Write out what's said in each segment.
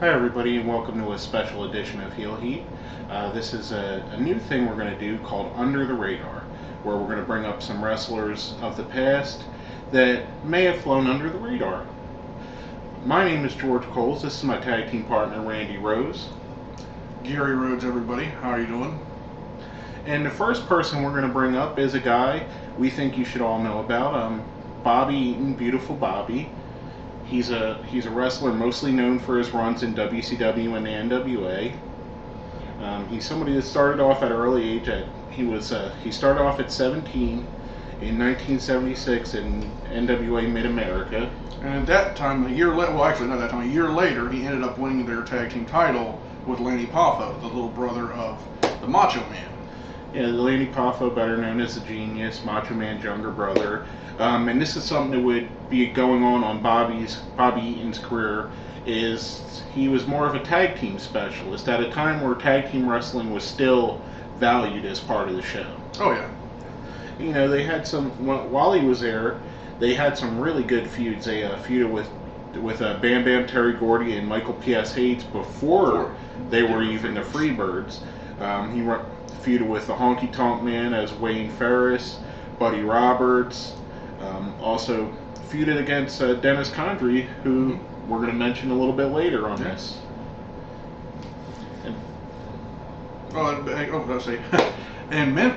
Hi everybody and welcome to a special edition of Heel Heat. This is a new thing we're going to do called Under the Radar, where we're going to bring up some wrestlers of the past that may have flown under the radar. My name is George Coles. This is my tag team partner Randy Rose. Gary Rhodes, everybody. How are you doing? And the first person we're going to bring up is a guy we think you should all know about, Bobby Eaton, Beautiful Bobby. He's a wrestler mostly known for his runs in WCW and the NWA. He's somebody that started off at an early age. He started off at 17 in 1976 in NWA Mid America. And at that time, a year later, he ended up winning their tag team title with Lanny Poffo, the little brother of the Macho Man. Yeah, Lanny Poffo, better known as the Genius, Macho Man's younger brother. And this is something that would be going on Bobby Eaton's career, is he was more of a tag team specialist at a time where tag team wrestling was still valued as part of the show. Oh, yeah. You know, they had while he was there, they had some really good feuds. They feuded with Bam Bam Terry Gordy and Michael P.S. Hayes before they were even the Freebirds. He feuded with the Honky Tonk Man as Wayne Ferris, Buddy Roberts. Also feuded against Dennis Condrey, who we're going to mention a little bit later on this. And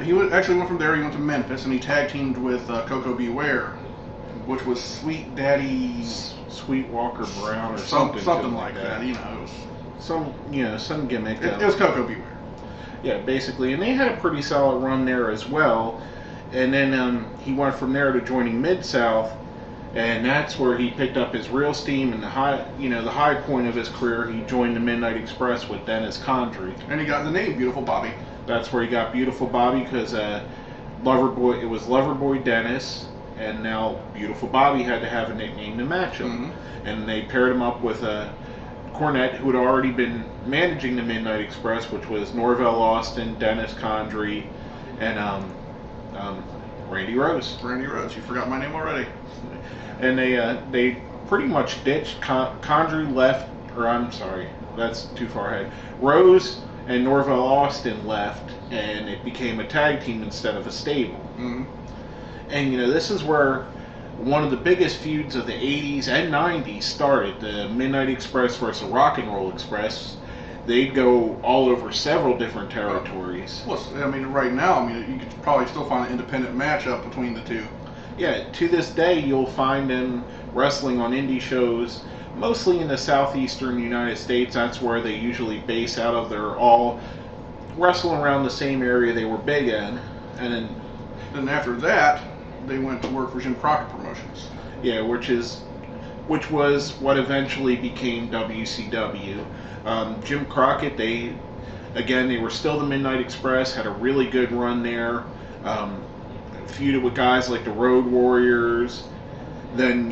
he actually went from there. He went to Memphis, and he tag teamed with Coco Beware, which was Sweet Daddy Sweet Walker Brown or something like that. You know, some gimmick. It was Coco Beware. Yeah, basically, and they had a pretty solid run there as well. And then he went from there to joining Mid-South, and that's where he picked up his real steam and the high point of his career. He joined the Midnight Express with Dennis Condrey, and he got the name Beautiful Bobby. That's where he got Beautiful Bobby, because it was Loverboy Dennis, and now Beautiful Bobby had to have a nickname to match him, and they paired him up with Cornette, who had already been managing the Midnight Express, which was Norvell Austin, Dennis Condrey, and Randy Rose. Randy Rose, you forgot my name already. And they pretty much ditched Condrey left, or I'm sorry, that's too far ahead. Rose and Norvell Austin left, and it became a tag team instead of a stable. And this is where one of the biggest feuds of the 80s and 90s started. The Midnight Express versus Rock and Roll Express. They'd go all over several different territories. Well, right now, you could probably still find an independent matchup between the two. Yeah, to this day, you'll find them wrestling on indie shows, mostly in the southeastern United States. That's where they usually base out of. They're all wrestling around the same area they were big in. And then after that, they went to work for Jim Crockett Promotions. Yeah, which was what eventually became WCW. Jim Crockett, they were still the Midnight Express, had a really good run there, feuded with guys like the Road Warriors. Then,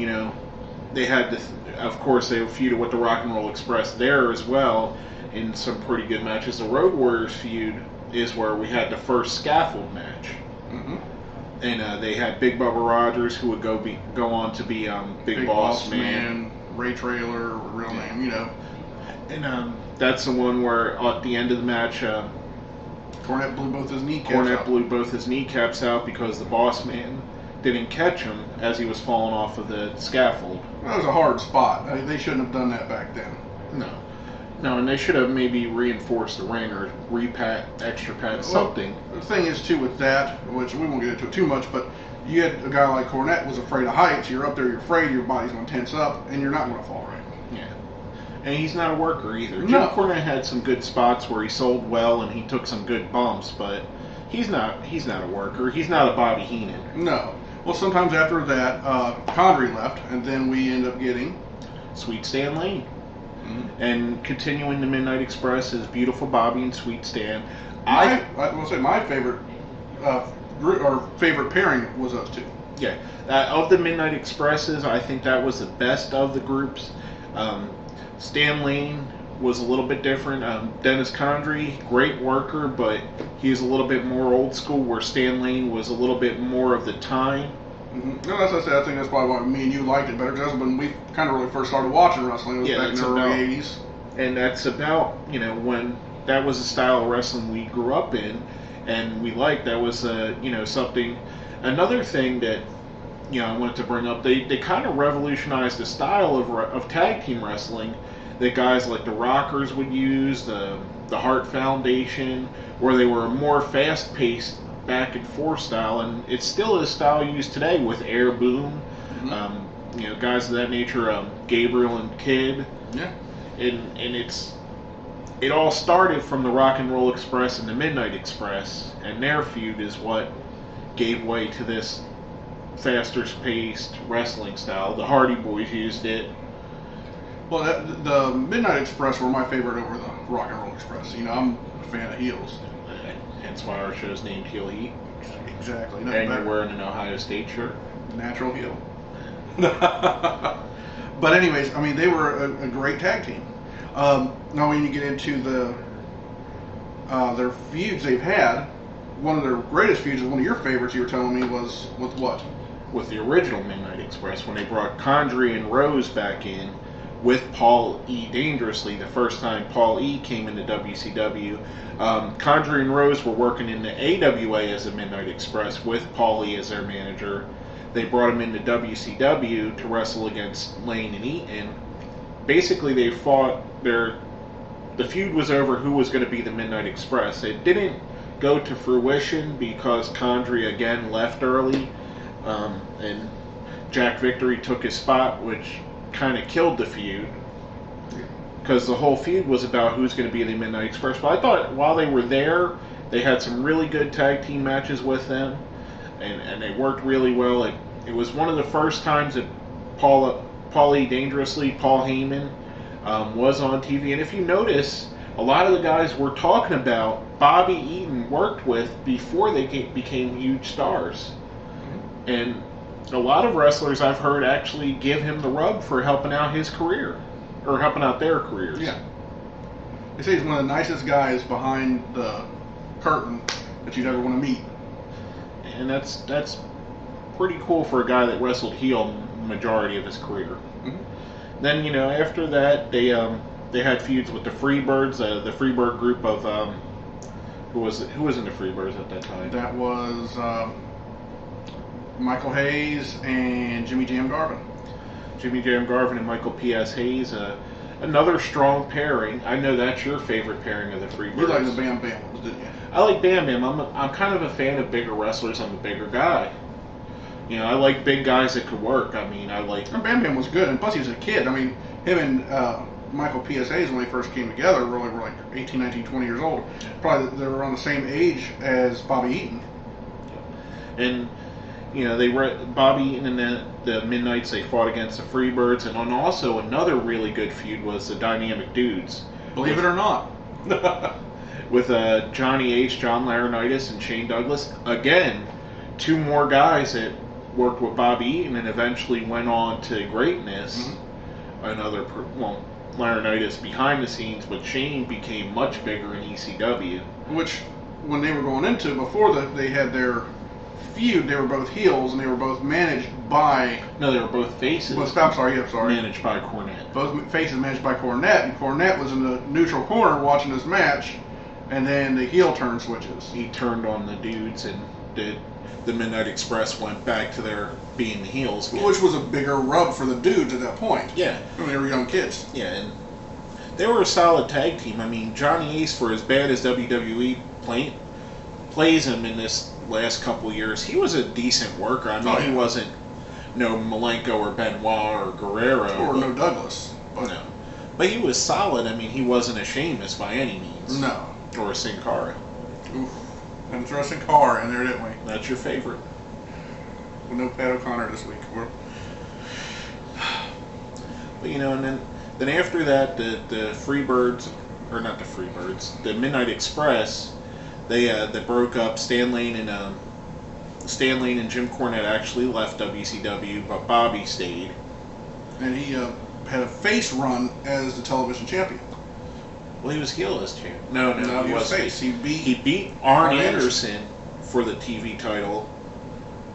they had of course, they feuded with the Rock and Roll Express there as well in some pretty good matches. The Road Warriors feud is where we had the first scaffold match. And they had Big Bubba Rogers, who would go on to be Big Boss Man. Ray Traylor, real name, And that's the one where at the end of the match, Cornette blew both his kneecaps out because the Boss Man didn't catch him as he was falling off of the scaffold. That was a hard spot. They shouldn't have done that back then. No, and they should have maybe reinforced the ring or extra pad something. The thing is, too, with that, which we won't get into it too much, but you had a guy like Cornette was afraid of heights. You're up there, you're afraid your body's going to tense up, and you're not going to fall right. Yeah. And he's not a worker either. No. Jim Cornette had some good spots where he sold well and he took some good bumps, but he's not a worker. He's not a Bobby Heenan. No. Well, sometimes after that, Condrey left, and then we end up getting Sweet Stan Lane. And continuing the Midnight Express is Beautiful Bobby and Sweet Stan. I will say my favorite favorite pairing was those two. Yeah, of the Midnight Expresses, I think that was the best of the groups. Stan Lane was a little bit different. Dennis Condrey, great worker, but he's a little bit more old school, where Stan Lane was a little bit more of the time. Mm-hmm. No, that's what I said. I think that's probably why me and you liked it better, because when we kind of really first started watching wrestling, it was back in the early 80s. And that's about, when that was a style of wrestling we grew up in and we liked. That was, something. Another thing that, I wanted to bring up, they kind of revolutionized the style of tag team wrestling that guys like the Rockers would use, the Hart Foundation, where they were a more fast-paced back and forth style, and it's still a style used today with Air Boom, guys of that nature, Gabriel and Kidd. Yeah. And it all started from the Rock and Roll Express and the Midnight Express, and their feud is what gave way to this faster-paced wrestling style. The Hardy Boys used it. Well, the Midnight Express were my favorite over the Rock and Roll Express. I'm a fan of heels. Hence why our show's named Heel Heat. Exactly. And you're wearing an Ohio State shirt. Natural heel. But anyways, they were a great tag team. Now when you get into their feuds they've had, one of their greatest feuds, one of your favorites you were telling me, was with what? With the original Midnight Express, when they brought Condrey and Rose back in with Paul E. Dangerously, the first time Paul E. came into WCW. Condrey and Rose were working in the AWA as a Midnight Express with Paul E. as their manager. They brought him into WCW to wrestle against Lane and Eaton. Basically, they fought the feud was over who was going to be the Midnight Express. It didn't go to fruition because Condrey again left early, and Jack Victory took his spot, which kind of killed the feud, because the whole feud was about who's going to be the Midnight Express. But I thought while they were there, they had some really good tag team matches with them, and they worked really well. It was one of the first times that Paul E. Dangerously, Paul Heyman, was on TV. And if you notice, a lot of the guys we're talking about, Bobby Eaton worked with before they became huge stars. And a lot of wrestlers I've heard actually give him the rub for helping out his career, or helping out their careers. Yeah. They say he's one of the nicest guys behind the curtain that you'd ever want to meet. And that's pretty cool for a guy that wrestled heel majority of his career. Mm-hmm. Then, after that, they had feuds with the Freebirds, the Freebird group of who was in the Freebirds at that time? That was Michael Hayes and Jimmy Jam Garvin. Jimmy Jam Garvin and Michael P.S. Hayes. Another strong pairing. I know that's your favorite pairing of the Freebirds. You like the Bam Bam ones, didn't you? I like Bam Bam. I'm kind of a fan of bigger wrestlers. I'm a bigger guy. I like big guys that could work. I like... And Bam Bam was good, and plus he was a kid. Him and Michael P.S. Hayes, when they first came together, were like 18, 19, 20 years old. Probably they were around the same age as Bobby Eaton. And, they were Bobby Eaton and the Midnights, they fought against the Freebirds. And also another really good feud was the Dynamic Dudes. Believe it or not. With Johnny H., John Laurinaitis, and Shane Douglas. Again, two more guys that worked with Bobby Eaton and eventually went on to greatness. Mm-hmm. Laurinaitis behind the scenes, but Shane became much bigger in ECW. Which, when they were going into, before they had their feud, they were both heels, and they were both managed by... No, they were both faces. I'm sorry. Managed by Cornette. Both faces managed by Cornette, and Cornette was in the neutral corner watching this match, and then the heel turn switches. He turned on the dudes, and the Midnight Express went back to their being the heels again. Which was a bigger rub for the dudes at that point. Yeah. When they were young kids. Yeah, and they were a solid tag team. Johnny Ace, for as bad as WWE plays him in this last couple years, he was a decent worker. He wasn't no Malenko or Benoit or Guerrero. Or no Douglas. No. But he was solid. He wasn't a Sheamus by any means. No. Or a Sin Cara. Oof. And throw Sin Cara in there, didn't we? That's your favorite. With no Pat O'Connor this week. But and then after that, the Freebirds, or not the Freebirds, the Midnight Express, they broke up. Stan Lane and Jim Cornette actually left WCW, but Bobby stayed. And he had a face run as the television champion. Well, he was heel as champ. No, he was face. He beat Arn Anderson for the TV title.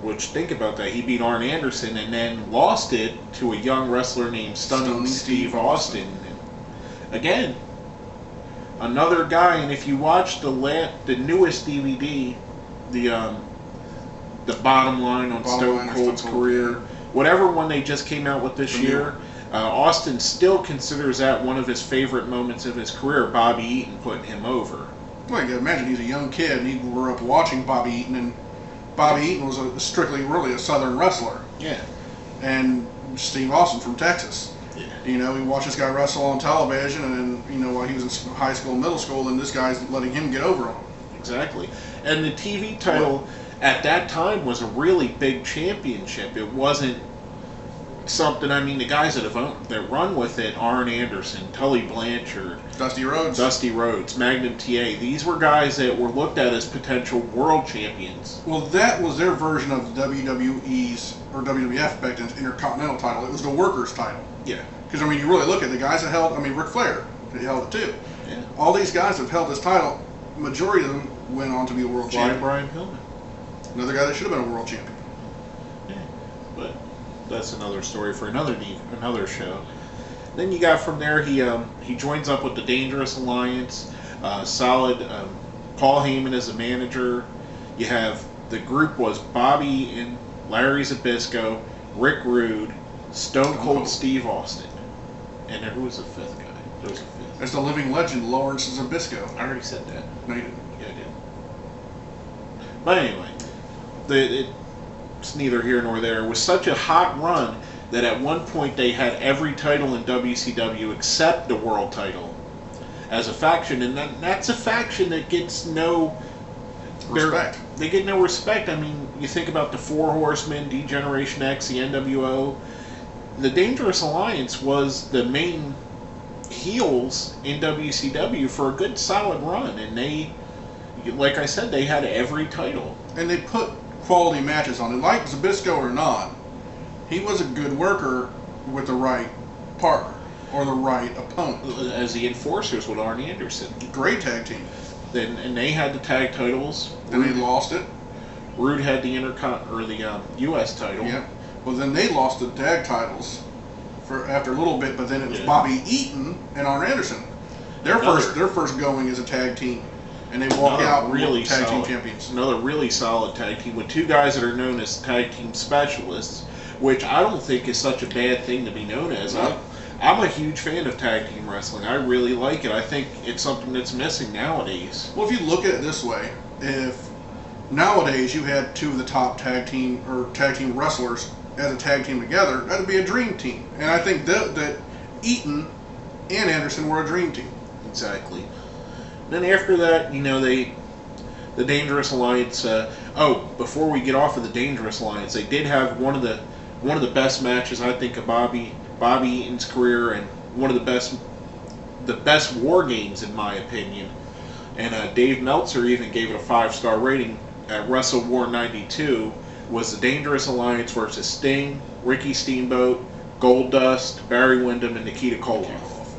Which, think about that, he beat Arn Anderson and then lost it to a young wrestler named Stunning Steve Austin. again, another guy. And if you watch the newest DVD, the bottom line on Stone Cold's career, whatever one they just came out with this year, Austin still considers that one of his favorite moments of his career. Bobby Eaton putting him over. Well, you can imagine he's a young kid and he grew up watching Bobby Eaton, and Bobby Eaton was strictly really a Southern wrestler. Yeah. And Steve Austin from Texas. Yeah. You know, he watched this guy wrestle on television, and then, you know, while he was in high school and middle school, and this guy's letting him get over on him. Exactly. And the TV title at that time was a really big championship. It wasn't something, I mean, the guys that run with it, Arn Anderson, Tully Blanchard, Dusty Rhodes, Magnum TA, these were guys that were looked at as potential world champions. Well, that was their version of WWE's, or WWF back then's Intercontinental title. It was the workers' title. Yeah. Because, I mean, you really look at the guys that held, I mean, Ric Flair, he held it too. Yeah. All these guys that have held this title, majority of them went on to be a world champion. Brian Pillman. Another guy that should have been a world champion. Yeah. But that's another story for another show. Then you got from there, he joins up with the Dangerous Alliance. Solid. Paul Heyman as a manager. You have, the group was Bobby Eaton, Larry Zbyszko, Rick Rude, Stone Cold Steve Austin. And who was the fifth guy? There was a fifth. That's the living legend, Lawrence Zbyszko. I already said that. No, you didn't. Yeah, I did. But anyway, it's neither here nor there. It was such a hot run that at one point they had every title in WCW except the world title as a faction, and that's a faction that gets no respect. They get no respect. I mean, you think about the Four Horsemen, D-Generation X, the NWO. The Dangerous Alliance was the main heels in WCW for a good solid run, and they, like I said, they had every title. And they put quality matches on it, like Zbyszko or not. He was a good worker with the right partner or the right opponent. As the Enforcers with Arn Anderson. Great tag team. And they had the tag titles. And they lost it. Rude had the the U.S. title. Yeah. Well, then they lost the tag titles after a little bit, but then it was Bobby Eaton and Arn Anderson. Their first going as a tag team, and they walk out really tag team champions. Another really solid tag team with two guys that are known as tag team specialists, which I don't think is such a bad thing to be known as. Right. I'm a huge fan of tag team wrestling. I really like it. I think it's something that's missing nowadays. Well, if you look at it this way, if nowadays you had two of the top tag team wrestlers as a tag team together, that'd be a dream team. And I think that Eaton and Anderson were a dream team. Exactly. Then after that, you know, the Dangerous Alliance. Before we get off of the Dangerous Alliance, they did have one of the best matches, I think, of Bobby Eaton's career, and one of the best War Games in my opinion. And Dave Meltzer even gave it a 5-star rating at Wrestle War 92. Was the Dangerous Alliance versus Sting, Ricky Steamboat, Goldust, Barry Windham, and Nikita Koloff.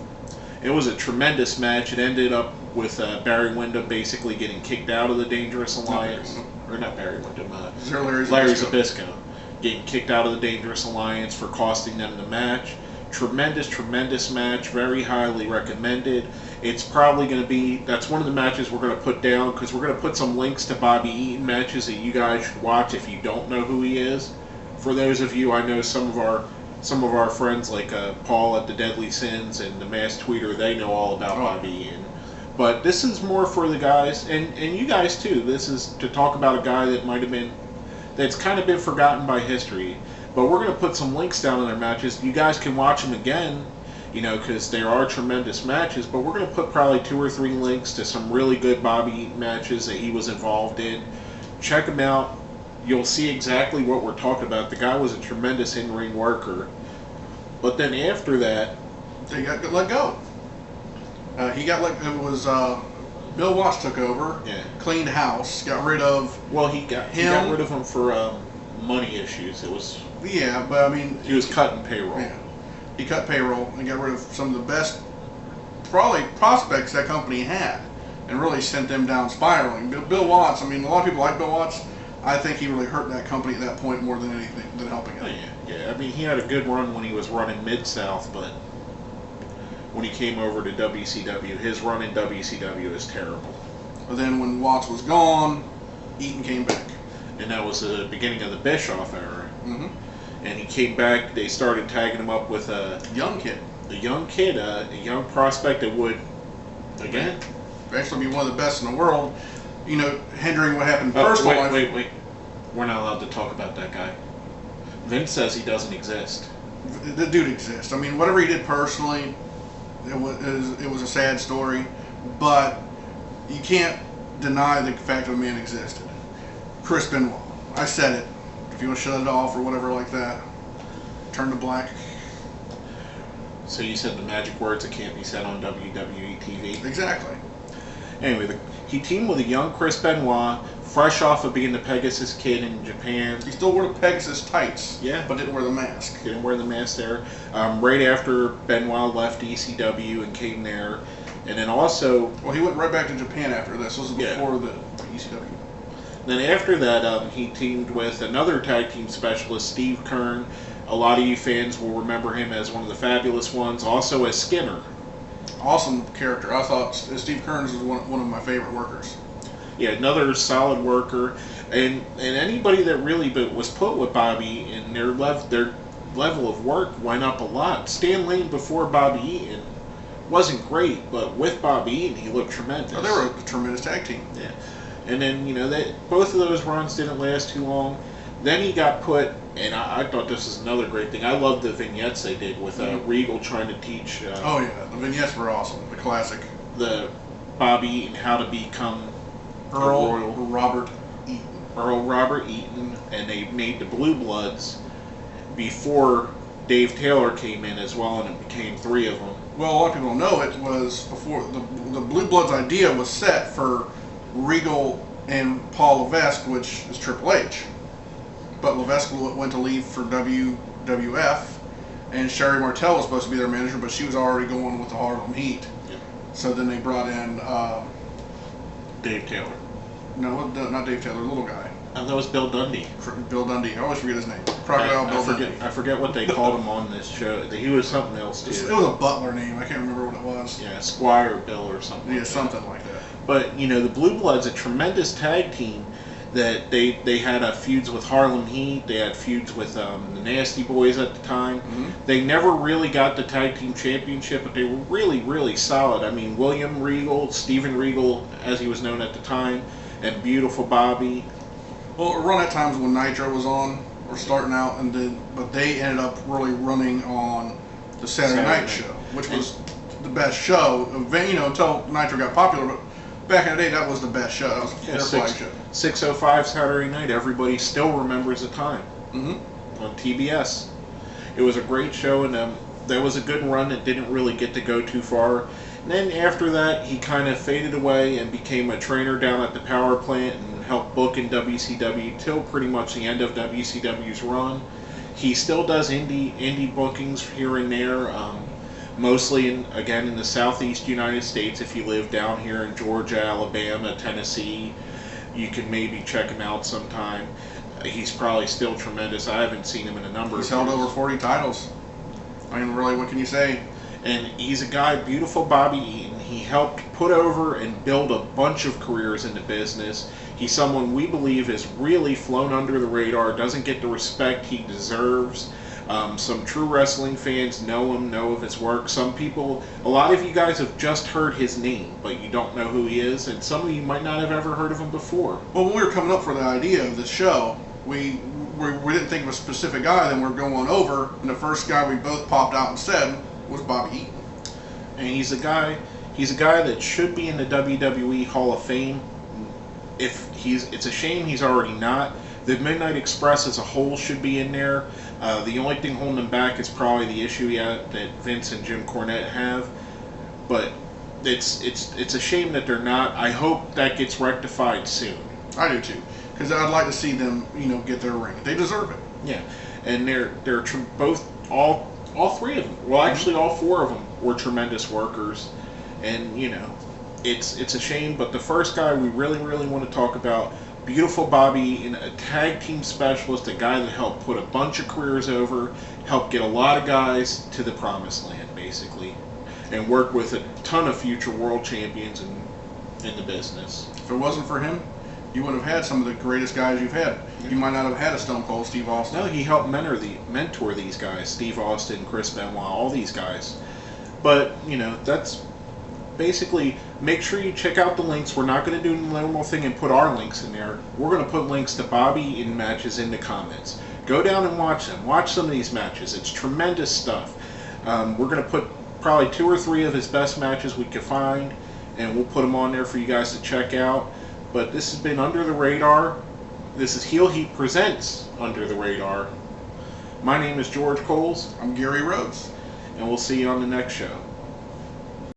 It was a tremendous match. It ended up with Barry Windham basically getting kicked out of the Dangerous Alliance. Not Barry Windham. Larry Zbyszko getting kicked out of the Dangerous Alliance for costing them the match. Tremendous match. Very highly recommended. It's probably going to be, that's one of the matches we're going to put down, because we're going to put some links to Bobby Eaton matches that you guys should watch if you don't know who he is. For those of you, I know some of our friends like Paul at the Deadly Sins and the Masked Tweeter, they know all about Bobby Eaton. But this is more for the guys, and you guys too. This is to talk about a guy that's kind of been forgotten by history. But we're going to put some links down in their matches. You guys can watch them again, you know, because there are tremendous matches. But we're going to put probably 2 or 3 links to some really good Bobby Eaton matches that he was involved in. Check them out. You'll see exactly what we're talking about. The guy was a tremendous in-ring worker. But then after that, they got let go. Bill Watts took over, cleaned house, got rid of. Well, he got rid of him for money issues. It was. Yeah, but I mean, he was cutting payroll. Yeah, he cut payroll and got rid of some of the best, probably prospects that company had, and really sent them down spiraling. Bill Watts. I mean, a lot of people like Bill Watts. I think he really hurt that company at that point more than anything, than helping it. Oh, yeah. I mean, he had a good run when he was running Mid-South, but when he came over to WCW. His run in WCW is terrible. But then when Watts was gone, Eaton came back. And that was the beginning of the Bischoff era. Mm-hmm. And he came back. They started tagging him up with a young kid, a young prospect that would, again, eventually be one of the best in the world. You know, hindering what happened first. Wait. We're not allowed to talk about that guy. Vince says he doesn't exist. The dude exists. I mean, whatever he did personally, it was a sad story, but you can't deny the fact that a man existed. Chris Benoit. I said it. If you want to shut it off or whatever like that, turn to black. So you said the magic words that can't be said on WWE TV. Exactly. Anyway, he teamed with a young Chris Benoit, fresh off of being the Pegasus Kid in Japan. He still wore the Pegasus tights. Yeah. But didn't wear the mask. Didn't wear the mask there. Right after Benoit left ECW and came there. And then also... Well, he went right back to Japan after this. This was before the ECW. Then after that, he teamed with another tag team specialist, Steve Kern. A lot of you fans will remember him as one of the fabulous ones. Also as Skinner. Awesome character. I thought Steve Kearns was one of my favorite workers. Yeah, another solid worker, and anybody that really was put with Bobby and their level of work went up a lot. Stan Lane before Bobby Eaton wasn't great, but with Bobby Eaton he looked tremendous. Oh, they were a tremendous tag team. Yeah, and then both of those runs didn't last too long. Then he got put, and I thought this was another great thing. I love the vignettes they did with Regal trying to teach. Oh yeah, the vignettes were awesome. The classic. The Bobby Eaton how to become Earl Robert Eaton. Earl Robert Eaton, and they made the Blue Bloods before Dave Taylor came in as well, and it became 3 of them. Well, a lot of people don't know it was before the Blue Bloods idea was set for Regal and Paul Levesque, which is Triple H. But Levesque went to leave for WWF, and Sherry Martel was supposed to be their manager, but she was already going with the Harlem Heat. Yeah. So then they brought in Dave Taylor. No, not Dave Taylor, the little guy. And that was Bill Dundee. Bill Dundee. I always forget his name. Crocodile Bill Dundee. I forget what they called him on this show. He was something else too. It was a butler name. I can't remember what it was. Yeah, Squire Bill or something. Yeah, something like that. But the Blue Bloods, a tremendous tag team. That they had feuds with Harlem Heat. They had feuds with the Nasty Boys at the time. Mm-hmm. They never really got the tag team championship, but they were really, really solid. I mean, William Regal, Steven Regal, as he was known at the time, and Beautiful Bobby. Well, around at times when Nitro was on, or starting out, but they ended up really running on the Saturday Night Show, which was the best show. Until Nitro got popular, but back in the day, that was the best show. That was their flagship. 6:05 Saturday night. Everybody still remembers the time on TBS. It was a great show, and there was a good run that didn't really get to go too far. And then after that, he kind of faded away and became a trainer down at the power plant and helped book in WCW till pretty much the end of WCW's run. He still does indie bookings here and there. Mostly in the southeast United States. If you live down here in Georgia, Alabama, Tennessee, you can maybe check him out sometime. He's probably still tremendous. I haven't seen him in a number of years. He's held over 40 titles. I mean, really, what can you say? And he's a guy, Beautiful Bobby Eaton. He helped put over and build a bunch of careers in the business. He's someone we believe has really flown under the radar, doesn't get the respect he deserves. Some true wrestling fans know him, know of his work. Some people, a lot of you guys have just heard his name, but you don't know who he is, and some of you might not have ever heard of him before. Well, when we were coming up for the idea of this show, we didn't think of a specific guy, then we're going over, and the first guy we both popped out and said was Bobby Eaton. And he's a guy that should be in the WWE Hall of Fame. It's a shame he's already not. The Midnight Express as a whole should be in there. The only thing holding them back is probably the issue that Vince and Jim Cornette have. But it's a shame that they're not. I hope that gets rectified soon. I do too, because I'd like to see them, get their ring. They deserve it. Yeah, and they're both all 3 of them. Well, actually, all 4 of them were tremendous workers, and it's a shame. But the first guy we really want to talk about. Beautiful Bobby Eaton, a tag team specialist, a guy that helped put a bunch of careers over, helped get a lot of guys to the promised land, basically. and worked with a ton of future world champions in the business. If it wasn't for him, you wouldn't have had some of the greatest guys you've had. You might not have had a Stone Cold Steve Austin. No, he helped mentor these guys, Steve Austin, Chris Benoit, all these guys. But, that's basically, make sure you check out the links. We're not going to do the normal thing and put our links in there. We're going to put links to Bobby Eaton matches in the comments. Go down and watch them. Watch some of these matches. It's tremendous stuff. We're going to put probably 2 or 3 of his best matches we could find, and we'll put them on there for you guys to check out. But this has been Under the Radar. This is Heel Heat Presents Under the Radar. My name is George Coles. I'm Gary Rhodes. And we'll see you on the next show.